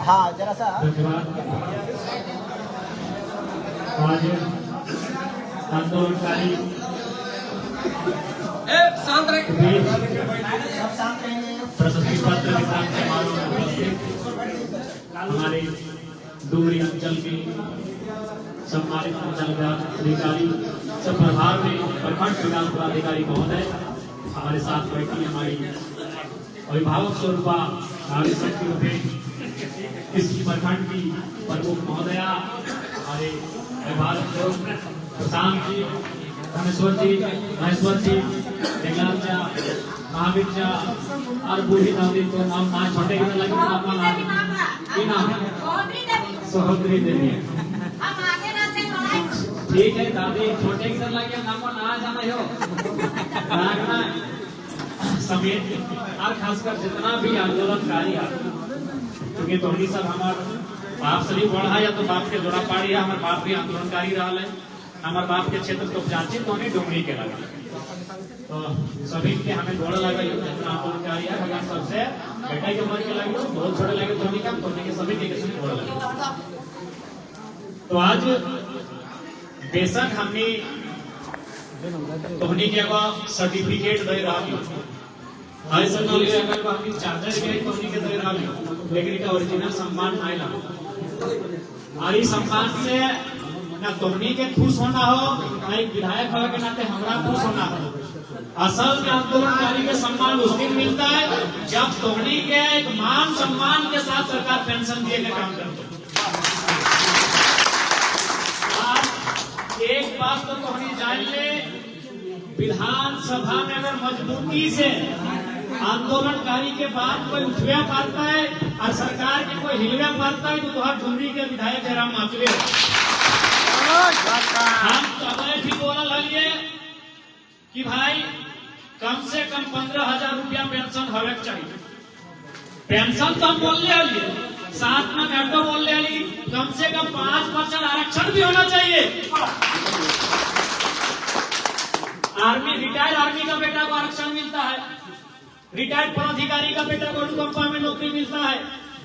हाँ जरा सा आज आंदोलनकारी प्रशस्ति पत्र वितरण समारोह में उपस्थित हमारे डुमरी अंचल के सम्मानित अंचल अधिकारी सब प्रभार में प्रखंड विकास पदाधिकारी महोदय हमारे साथ बैठी हमारी अभिभावक स्वरूपा इस प्रखंड की प्रमुख महोदया हमारे अभिभावक स्वरूप प्रशांत जी महेश्वर जी महावीर जा और बूढ़ी नवदीप को नाम ना छोटे के लगे अपना नाम की नाम सोहद्री देवी ठीक है दादी छोटे की लगे नाम ना जाना हो नागना समेत और खासकर जितना भी आंदोलनकारी है क्योंकि तोहनी सब हमार बाप से भी पढ़ा या तो बाप के जोड़ा पाड़ी है हमारे बाप भी आंदोलनकारी रहा है हमारे बाप के क्षेत्र तो जांची तो नहीं डुमरी के लगे तो सभी के हमें जोड़ा लगा आंदोलनकारी है भगवान सबसे बेटा के उम्र के लगे बहुत छोटे लगे तोहनी का तोहनी के सभी के जोड़ा लगे तो आज बेशक हमने तोहनी के सर्टिफिकेट दे रहा ऐसा नॉलेज अगर हमने चार्जर के तोहनी के दे रहा लेकिन इसका ओरिजिनल सम्मान नहीं लगा और इस सम्मान से ना तोहनी के खुश होना हो ना एक विधायक होने के नाते हमारा खुश होना हो असल में आंदोलनकारी के सम्मान उस दिन मिलता है जब तोहनी के एक मान सम्मान के साथ सरकार पेंशन दिए का काम करती है एक बात तो तोहनी जान ले विधानसभा में अगर मजबूती से आंदोलनकारी के बाद कोई उठवा पाता है और सरकार के कोई हिलवा पाता है तो तुहार डुमरी के विधायक जयराम माचवे हम भी बोल रही कि भाई कम से कम 15,000 रुपया पेंशन होवे चाहिए पेंशन तो हम बोलने वाली साथ में मैं तो बोलने वाली कम से कम 5% आरक्षण भी होना चाहिए आर्मी रिटायर्ड आर्मी का बेटा को आरक्षण मिलता है रिटायर्ड पदाधिकारी का बेटा को अनुकंपा में नौकरी मिलता है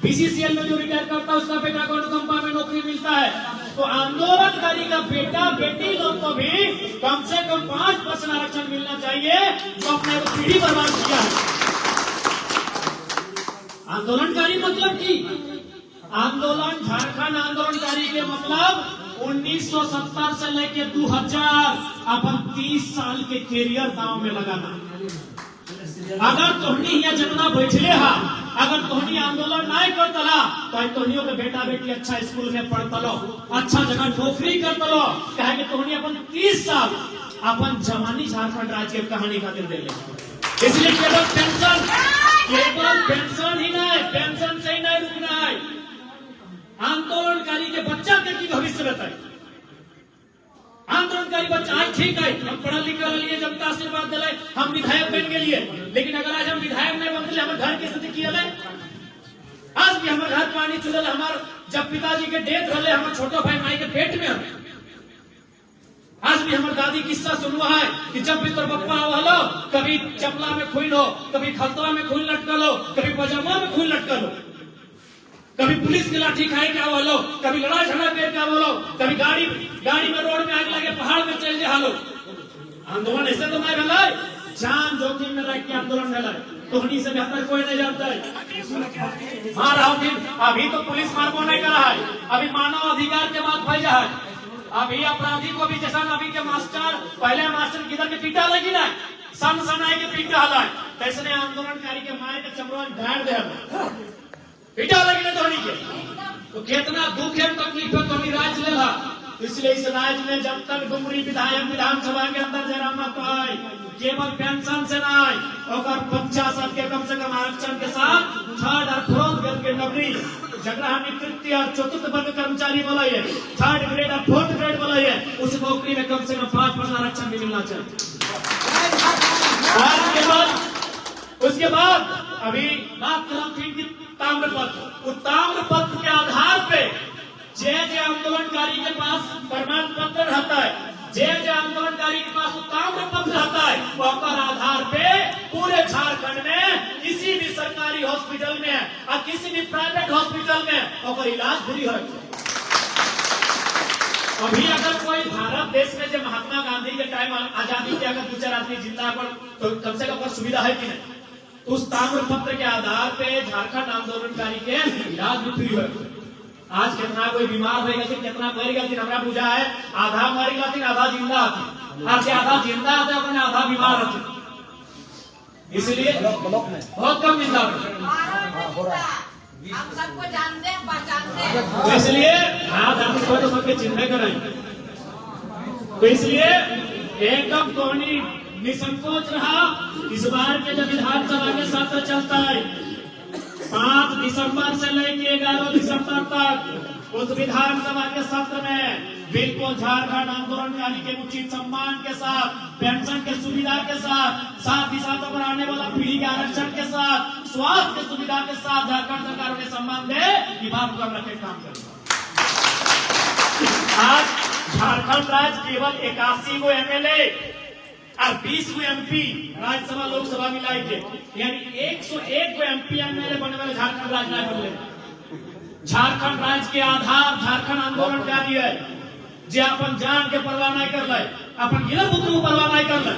बीसीसीएल में जो रिटायर करता है उसका बेटा को अनुकंपा में नौकरी मिलता है तो आंदोलनकारी का बेटा बेटी लोग को भी कम से कम 5% आरक्षण मिलना चाहिए जो अपने को पीढ़ी बर्बाद किया है आंदोलनकारी मतलब की आंदोलन झारखंड आंदोलनकारी के मतलब 1970 से लेके 2000 अपन 30 साल के कैरियर दांव में लगाना अगर तोहनी यहाँ जितना बैठले हा अगर तोहनी आंदोलन नहीं करतला तो तोहनियों के बेटा बेटी अच्छा स्कूल में पढ़तलो अच्छा जगह नौकरी करतलो कहे कि तोहनी अपन 30 साल अपन जवानी झारखंड राज्य की कहानी खातिर दे ले इसलिए केवल पेंशन ही नहीं पेंशन से ही नहीं रुकना है आंदोलनकारी के बच्चा के की भविष्य बताए आंदोलनकारी बच्चा आज ठीक है हम पढ़ा लिखा लिए जनता आशीर्वाद दिले हम विधायक बन के लिए लेकिन अगर आज हम विधायक नहीं बनते हमारे घर की स्थिति की है आज भी हमारे घर पानी चुनल हमारे जब पिताजी के डेथ रहे हमारे छोटा भाई माई के पेट में आज भी हमारे दादी किस्सा सुनवा है कि जब भी तोर पप्पा हो कभी चपला में खून हो कभी खलतवा में खून लटकल हो कभी पजामा में खून लटकल हो कभी पुलिस की लाठी खाए क्या बोलो कभी लड़ाई झगड़ा कर क्या बोलो कभी गाड़ी में रोड में आग लगे पहाड़ में चल जाए हालो आंदोलन ऐसे तो नहीं भला जान जोखिम में रख के आंदोलन भला तोहनी से बेहतर कोई नहीं जानता है मार अभी तो पुलिस मारबो नहीं कर रहा है अभी मानव अधिकार के बात भैया है अभी अपराधी को भी जैसा अभी के मास्टर पहले मास्टर किधर के पीटा लगी ना सन आए के पीटा हला कैसे आंदोलनकारी के मारे के चमड़वा ढाड़ दे पीटा लगी ना धोनी के तो कितना दुख है तकलीफ है तो राज लेला इसलिए इस राज्य में जब तक डुमरी विधायक विधानसभा के अंदर जयराम आए केवल पेंशन से नहीं और बच्चा सबके कम से कम आरक्षण के साथ थर्ड और फोर्थ ग्रेड के नौकरी जगह तृतीय और चतुर्थ वर्ग कर्मचारी वाला है थर्ड ग्रेड और फोर्थ ग्रेड वाला है उस नौकरी में कम से कम 5% आरक्षण भी मिलना चाहिए उसके बाद अभी बात करम ताम्रपत्र उस ताम्रपत्र के आधार पे जे आंदोलनकारी के पास प्रमाण पत्र रहता है जे आंदोलनकारी के पास ताम्रपत्र रहता है वो आधार पे पूरे झारखंड में किसी भी सरकारी हॉस्पिटल में और किसी भी प्राइवेट हॉस्पिटल में और इलाज पूरी हो। अभी अगर कोई भारत देश में जो महात्मा गांधी के टाइम आजादी के अगर 2-4 आदमी जिंदा पर तो कम से कम सुविधा है कि नहीं, तो उस ताम्र पत्र के आधार पे झारखंड आंदोलनकारी के इलाज भी फ्री हो। आज कितना कोई बीमार हो गया, कितना मर गया, हमरा बुझा है आधा मर गया, आधा जिंदा आती, आधा जिंदा आते अपने आधा बीमार होते, इसलिए बहुत कम जिंदा हम सबको जानते हैं, पहचानते हैं, तो इसलिए तो सबके चिन्ह करें। तो इसलिए एकदम टोनी निसंकोच रहा। इस बार के जब विधानसभा के सत्र चलता है 5 दिसंबर से लेकर 11 दिसंबर तक, उस विधानसभा के सत्र में बिल्कुल झारखंड आंदोलनकारी के उचित सम्मान के साथ, पेंशन के सुविधा के साथ ही साथ पर आने वाला पीढ़ी के आरक्षण के साथ, स्वास्थ्य के सुविधा के साथ झारखंड सरकार उन्हें सम्मान दे कि बात को रखे काम करें। आज झारखंड राज्य केवल 81 को एमएलए और 20 को एमपी राज्यसभा लोकसभा मिलाई के, यानी 101 को एमपी एमएलए बनने वाले झारखंड राज्य नहीं बनले। झारखंड राज्य के आधार झारखंड आंदोलनकारी है, जे अपन जान के परवाह नहीं कर ले, अपन गिरर बुतरू परवाह नहीं कर ले,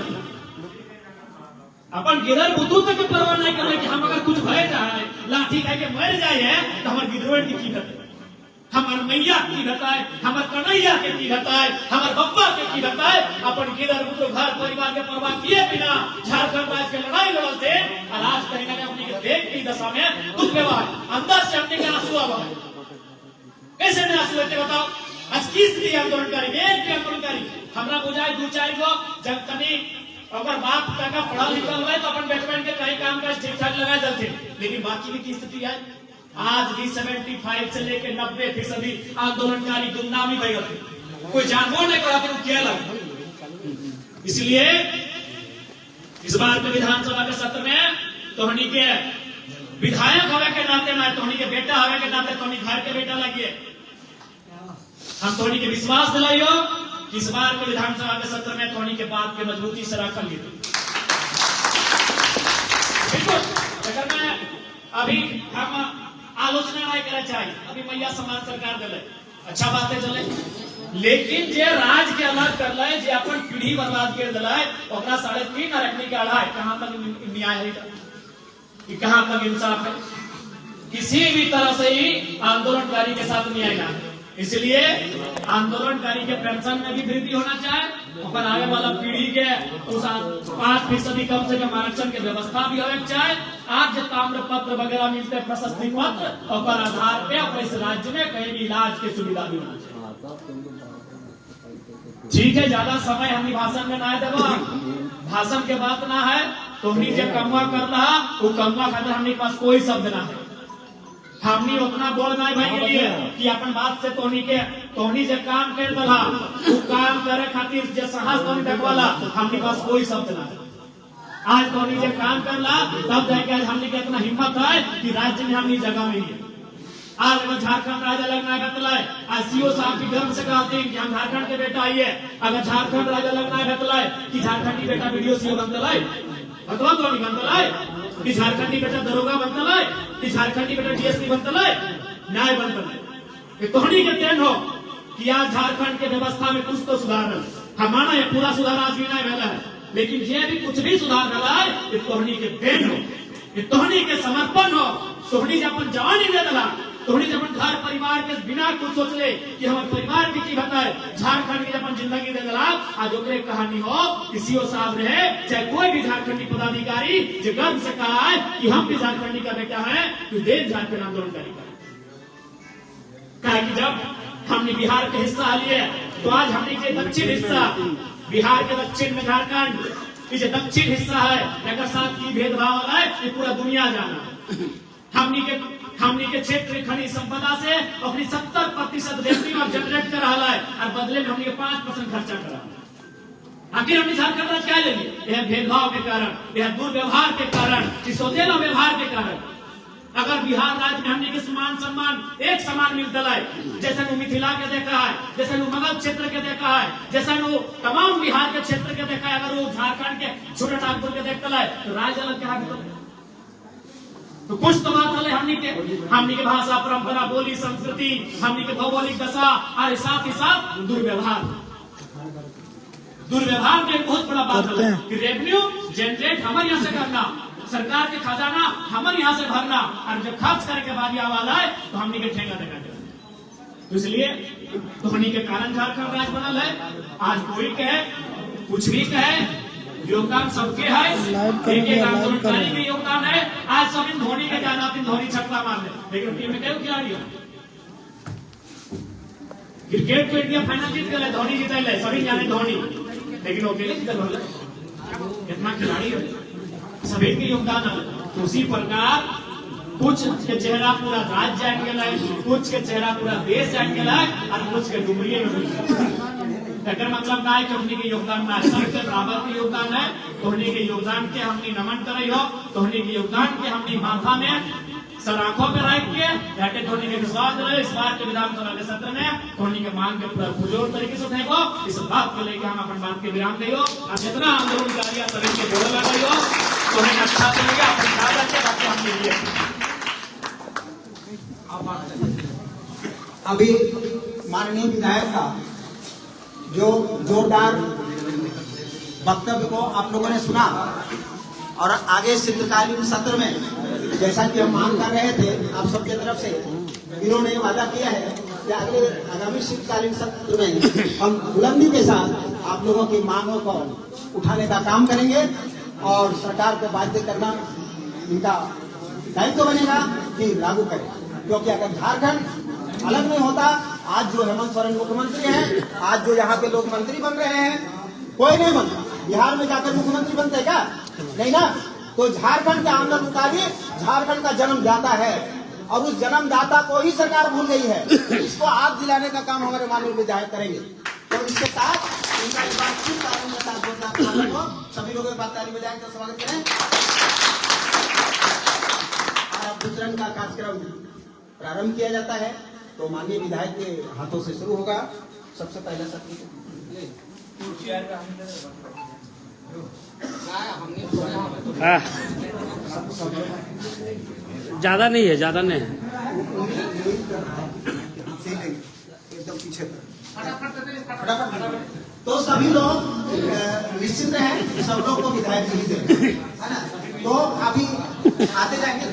अपन गिरर बुतरू तक के परवाह नहीं कर ले कि हम अगर कुछ भय जाए, लाठी खाए के मर जाए है तो हमारे गिरवेट की घटे, हमार मैया की घटाए, हमार कन्हैया के की घटाए, हमार बप्पा के की घटाए, अपन गिरर बुतरू घर परिवार के परवाह किए बिना झारखंड राज्य के लड़ाई लड़ते, और आज कहीं ना कहीं अपनी देख की दशा में दुख व्यवहार अंदर से अपने के आंसू आवा है। कैसे नहीं आंसू लेते बताओ? आज किस लिए आंदोलनकारी, एक आंदोलनकारी हमरा बुझाए 2-4 गो जब तनी अगर बाप का पढ़ा लिखा हुआ है तो अपन बैठबैठ के कहीं काम काज ठीक ठाक लगा जाते, लेकिन बाकी की स्थिति है आज भी 75 से लेकर 90% आंदोलनकारी गुमनामी भय गए, कोई जानबूझ नहीं करा क्या लगा। इसलिए इस बार के विधानसभा के सत्र में तोहनी के विधायक होवे के नाते ना, तोहनी के बेटा होवे के नाते, तोहनी घर के बेटा लगिए, हम तोहनी के विश्वास दिलाइयो कि इस बार के विधानसभा के सत्र में तोहनी के बात के मजबूती से रखल गई। बिल्कुल अगर मैं अभी हम आलोचना नहीं करना चाहिए, अभी मैया समान सरकार दिले अच्छा बात है चले, लेकिन जे राज के अलग कर ले, जे अपन पीढ़ी बर्बाद कर दिला, ओकरा 3.5 रखने के अढ़ाई, कहां तक न्याय है, कि कहां तक इंसाफ है? किसी भी तरह से ही आंदोलनकारी के साथ न्याय ना है। इसलिए आंदोलनकारी के पेंशन में भी वृद्धि होना चाहिए और आगे वाला पीढ़ी के उस 5% कम से कम आरक्षण के व्यवस्था भी होना चाहिए। आज जो ताम्र पत्र वगैरह मिलते हैं, प्रशस्ति पत्र, और आधार पे और इस राज्य में कहीं भी इलाज की सुविधा भी होना चाहिए। ठीक है, ज्यादा समय हम भाषण में ना देगा, भाषण के बात ना है, तुमनी जो कमवा कर रहा वो कमवा खातिर हमने पास कोई शब्द ना है, हमनी उतना बोल नहीं भाई के लिए कि अपन बात से तोहनी जो काम कर दला वो काम करे खातिर जो साहस तोहनी देखवाला, हमने पास कोई शब्द ना है। आज तोहनी जो काम करला तब जाके आज हमने के इतना हिम्मत है कि राज्य में हमनी जगह में है। आज अगर झारखंड राज्य लगना घतलाए, आज सीओ साहब भी गर्व से कहते हैं कि हम झारखंड के बेटा आइए, अगर झारखंड राज्य लगना घतलाए कि झारखंडी बेटा वीडियो सीओ बनतलाए, अथवा तो नहीं बनतलाए कि झारखंडी बेटा दरोगा बनतलाए, कि झारखंडी बेटा डीएसपी बनतलाए, न्याय बनतलाए, कि तोहनी के देन हो कि आज झारखंड के व्यवस्था में कुछ तो सुधार है। हमारा ये पूरा सुधार आज भी नहीं मिला है, लेकिन ये भी कुछ भी सुधार मिला है ये तोहनी के देन हो, ये तोहनी के समर्पण हो, तोहनी जब अपन जवानी दे दला, तोहनी जब घर परिवार के बिना कुछ सोच ले कि हमारे परिवार की बताए झारखंड की जब जिंदगी दे दला, आज ओकरे कहानी हो कि सीओ साहब रहे चाहे कोई भी झारखंडी पदाधिकारी जो गर्व से कहा है कि हम भी झारखंडी का बेटा है, तो देश झारखंड आंदोलनकारी का, जब हमने बिहार के हिस्सा लिए तो आज हमने के दक्षिण हिस्सा, बिहार के दक्षिण में झारखंड, जो दक्षिण हिस्सा है अगर साथ की भेदभाव है ये पूरा दुनिया जाना। हमनी के क्षेत्र खनिज संपदा से अपनी 70% रेवेन्यू और जनरेट कर रहा है और बदले में हमनी के 5% खर्चा कर रहा है। आखिर हमने झारखंड राज्य क्या लेंगे? यह भेदभाव के कारण, यह दुर्व्यवहार के कारण, सोतेला व्यवहार के कारण। अगर बिहार राज्य में हमने के समान सम्मान एक समान मिलता है, जैसे वो मिथिला के देखा है, जैसे वो मगध क्षेत्र के देखा है, जैसे वो तमाम बिहार के क्षेत्र के देखा है, अगर वो झारखंड के छोटे नागपुर के देखता है तो राज्य अलग कहा तो कुछ तो बात रहे हमनी के भाषा, परंपरा, बोली, संस्कृति, हमनी के भौगोलिक दशा और साथ ही साथ दुर्व्यवहार के एक बहुत बड़ा बात है कि रेवेन्यू जनरेट हमारे यहाँ से करना, सरकार के खजाना हमारे यहाँ से भरना, और जब खर्च करके बाद वाला है तो हमनी के ठेंगा देना चाहिए। तो इसलिए धोनी के कारण झारखंड राज्य बनल है। आज कोई कहे कुछ भी कहे, योगदान सबके है, एक आंदोलनकारी के योगदान है। आज सब इन धोनी के जाना, धोनी छक्का मार दे, लेकिन टीम में क्यों खिलाड़ी हो? क्रिकेट को इंडिया फाइनल जीत गए, धोनी जीत गए, सभी जाने धोनी, लेकिन वो अकेले जीतल वाला कितना खिलाड़ी है, सभी के योगदान है। तो उसी प्रकार कुछ के चेहरा पूरा राज्य जान गया, कुछ के चेहरा पूरा देश जान गया, और कुछ के डुमरिए में अगर मतलब ना है कि धोनी के योगदान ना है, सबके बराबर के योगदान है। धोनी के योगदान के हमने नमन करे हो, धोनी के योगदान के हमने माथा में सर आंखों पे रख के जाके धोनी के विश्वास रहे। इस बार के विधानसभा के सत्र में धोनी के मांग के पूरा पुरजोर तरीके से उठेगो। इस बात को लेकर हम अपन बात के विराम देयो, और जितना आंदोलनकारी सभी के जोड़ लगाई हो तो हमें अच्छा चलेगा, अपनी ख्याल रखे बाकी हमने लिए। अभी माननीय विधायक का जो जोरदार वक्तव्य को आप लोगों ने सुना, और आगे शीतकालीन सत्र में जैसा कि हम मांग कर रहे थे आप सबके तरफ से, इन्होंने वादा किया है कि आगामी शीतकालीन सत्र में हम बुलंदी के साथ आप लोगों की मांगों को उठाने का काम करेंगे, और सरकार को बाध्य करना इनका दायित्व बनेगा कि लागू करें। क्योंकि अगर झारखंड अलग नहीं होता, आज जो हेमंत सोरेन मुख्यमंत्री हैं, आज जो यहाँ पे लोग मंत्री बन रहे हैं, कोई नहीं बनता। बिहार में जाकर मुख्यमंत्री बनते क्या? नहीं ना। तो झारखंड के आंदोलनकारी झारखंड का जन्मदाता है, और उस जन्मदाता को ही सरकार भूल गई है। इसको याद दिलाने का काम हमारे माननीय विधायक करेंगे। तो इसके साथ इनका सभी लोगों के पास ताली बजाएं तो स्वागत करें। और अब दूसरा का कार्यक्रम प्रारंभ किया जाता है, तो माननीय विधायक के हाथों से शुरू होगा। सबसे पहले ज्यादा नहीं है, ज्यादा नहीं है, एकदम पीछे फटाफट। तो सभी लोग निश्चित हैं, सब लोग को विधायक नहीं देंगे, है ना। तो अभी आते जाएंगे।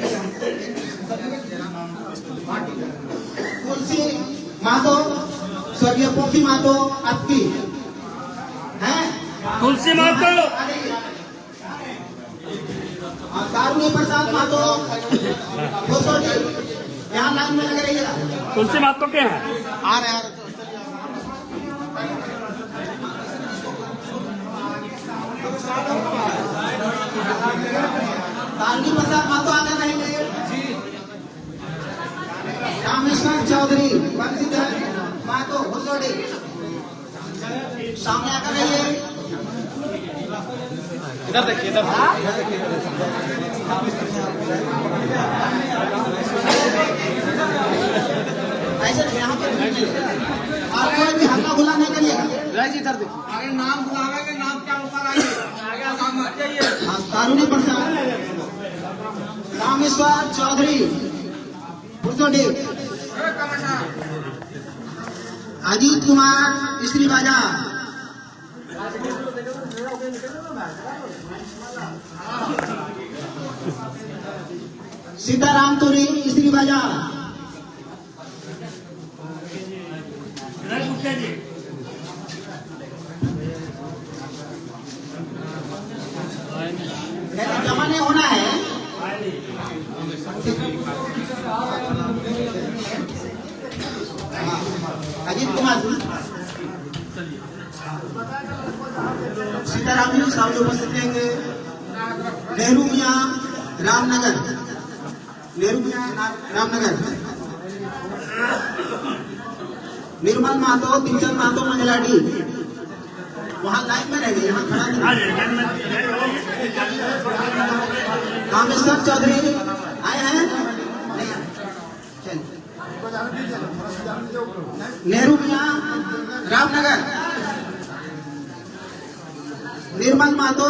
तुलसी महतो, स्वर्गीय पोखी महतो आपकी है, तुलसी महतो, कारुणी प्रसाद महतो, यहाँ लाइन में लग रही है। तुलसी महतो क्या है? आ रहे हैं। कारुणी प्रसाद महतो आगे रहेंगे। रामेश्वर चौधरी महतो भुसोड़ी सामने आकर रहिए। इधर देखिए, इधर ऐसे यहाँ पे आप कोई भी हल्ला गुल्ला नहीं करिएगा। इधर देखिए, अरे नाम बुलावेंगे, नाम के अनुसार आइए, आगे काम मत जाइए। कारुणी प्रसाद, रामेश्वर चौधरी भुसोड़ी, अजीत कुमार स्त्री बाजार, सीताराम तुरी स्त्री बाजार, जमा नहीं होना है। अजीत कुमार सीताराम जी सामने उपस्थित रहेंगे। नेहरू मियाँ रामनगर, नेहरू मियाँ रामनगर, निर्मल महतो, तिमचंद महतो मंगलाडी, वहाँ लाइन में रहेंगे, यहाँ खड़ा। कामेश्वर चौधरी आए हैं। नेहरू मियाँ रामनगर, निर्मल महतो